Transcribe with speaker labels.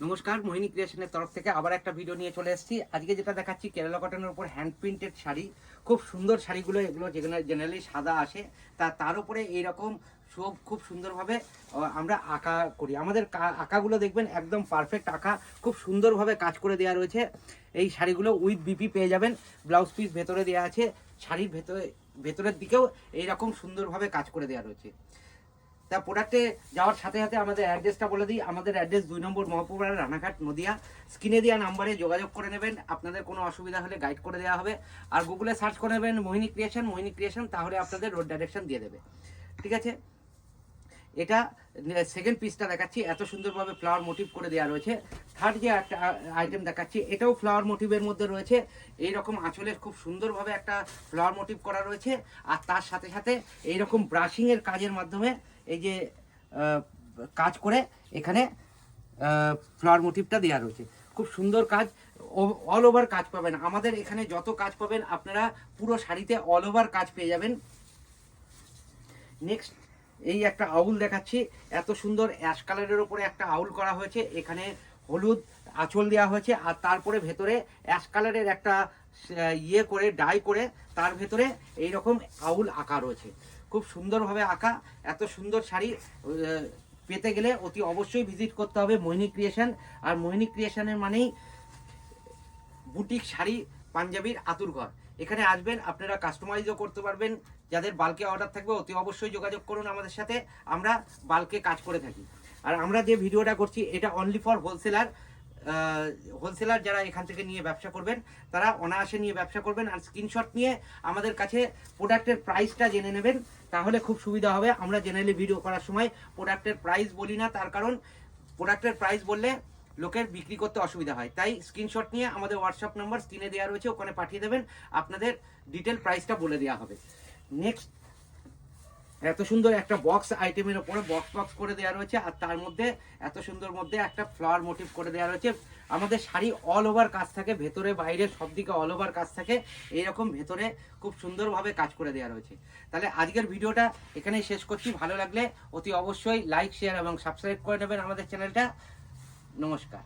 Speaker 1: নমস্কার, মোহিনী ক্রিয়েশনের তরফ থেকে আবার একটা ভিডিও নিয়ে চলে এসেছি। আজকে যেটা দেখাচ্ছি কেরালা কটনের উপর হ্যান্ড প্রিন্টেড শাড়ি। খুব সুন্দর শাড়িগুলো, এগুলো যেগুলো জেনারেলি সাদা আসে, তার উপরে এইরকম সব খুব সুন্দরভাবে আমরা আঁকা করি। আমাদের আঁকাগুলো দেখবেন একদম পারফেক্ট আঁকা, খুব সুন্দরভাবে কাজ করে দেওয়া রয়েছে। এই শাড়িগুলো উইথ বিপি পেয়ে যাবেন, ব্লাউজ পিস ভেতরে দেওয়া আছে, শাড়ির ভেতরের দিকেও এইরকম সুন্দরভাবে কাজ করে দেওয়া রয়েছে। তা প্রোডাক্টে যাওয়ার সাথে সাথে আমাদের অ্যাড্রেসটা বলে দিই। আমাদের অ্যাড্রেস 2 নম্বর মহকুমা, রানাঘাট, নদিয়া। স্ক্রিনে দেওয়া নাম্বারে যোগাযোগ করে নেবেন, আপনাদের কোনো অসুবিধা হলে গাইড করে দেওয়া হবে। আর গুগলে সার্চ করে নেবেন মোহিনী ক্রিয়েশন, তাহলে আপনাদের রোড ডাইরেকশন দিয়ে দেবে। ঠিক আছে, এটা সেকেন্ড পিসটা দেখাচ্ছি, এত সুন্দরভাবে ফ্লাওয়ার মোটিভ করে দেওয়া রয়েছে। থার্ড যে একটা আইটেম দেখাচ্ছি, এটাও ফ্লাওয়ার মোটিভের মধ্যে রয়েছে। এইরকম আঁচলে খুব সুন্দরভাবে একটা ফ্লাওয়ার মোটিভ করা রয়েছে। আর তার সাথে সাথে এইরকম ব্রাশিংয়ের কাজের মাধ্যমে এই যে কাজ করে এখানে ফ্লাওয়ার মোটিভটা দেওয়া রয়েছে। খুব সুন্দর কাজ, অল ওভার কাজ পাবেন। আমাদের এখানে যত কাজ পাবেন আপনারা পুরো শাড়িতে অল ওভার কাজ পেয়ে যাবেন। নেক্সট এই একটা আউল দেখাচ্ছি, এত সুন্দর অ্যাশ কালারের ওপরে একটা আউল করা হয়েছে। এখানে হলুদ আঁচল দেওয়া হয়েছে, আর তারপরে ভেতরে অ্যাশ কালারের একটা ইয়ে করে ডাই করে তার ভেতরে এইরকম আউল আঁকা রয়েছে। খুব সুন্দরভাবে আঁকা। এত সুন্দর শাড়ি পেতে গেলে অতি অবশ্যই ভিজিট করতে হবে মোহিনী ক্রিয়েশন। আর মোহিনী ক্রিয়েশনের মানেই বুটিক শাড়ি, পাঞ্জাবির আতুরঘর। এখানে আসবেন, আপনারা কাস্টমাইজও করতে পারবেন। যাদের বাল্কে অর্ডার থাকবে অতি অবশ্যই যোগাযোগ করুন আমাদের সাথে, আমরা বাল্কে কাজ করে থাকি। আর আমরা যে ভিডিওটা করছি এটা অনলি ফর হোলসেলার যারা এখান থেকে নিয়ে ব্যবসা করবেন তারা অনায়াসে নিয়ে ব্যবসা করবেন। আর স্ক্রিনশট নিয়ে আমাদের কাছে প্রোডাক্টের প্রাইসটা জেনে নেবেন, তাহলে খুব সুবিধা হবে। আমরা জেনারেলি ভিডিও করার সময় প্রোডাক্টের প্রাইস বলি না, তার কারণ প্রোডাক্টের প্রাইস বললে লোকের বিক্রি করতে অসুবিধা হয়। তাই স্ক্রিনশট নিয়ে আমাদের হোয়াটসঅ্যাপ নাম্বার স্ক্রিনে দেওয়া রয়েছে, ওখানে পাঠিয়ে দেবেন, আপনাদের ডিটেল প্রাইসটা বলে দেওয়া হবে। নেক্সট এত সুন্দর একটা বক্স আইটেমের ওপরে বক্স করে দেওয়া রয়েছে, আর তার মধ্যে এত সুন্দর মধ্যে একটা ফ্লাওয়ার মোটিভ করে দেওয়া রয়েছে। আমাদের শাড়ি অল ওভার কাজ থাকে, ভেতরে বাইরে সব দিকে অল ওভার কাজ থাকে। এইরকম ভেতরে খুব সুন্দরভাবে কাজ করে দেওয়া রয়েছে। তাহলে আজকের ভিডিওটা এখানেই শেষ করছি। ভালো লাগলে অতি অবশ্যই লাইক, শেয়ার এবং সাবস্ক্রাইব করে নেবেন আমাদের চ্যানেলটা। নমস্কার।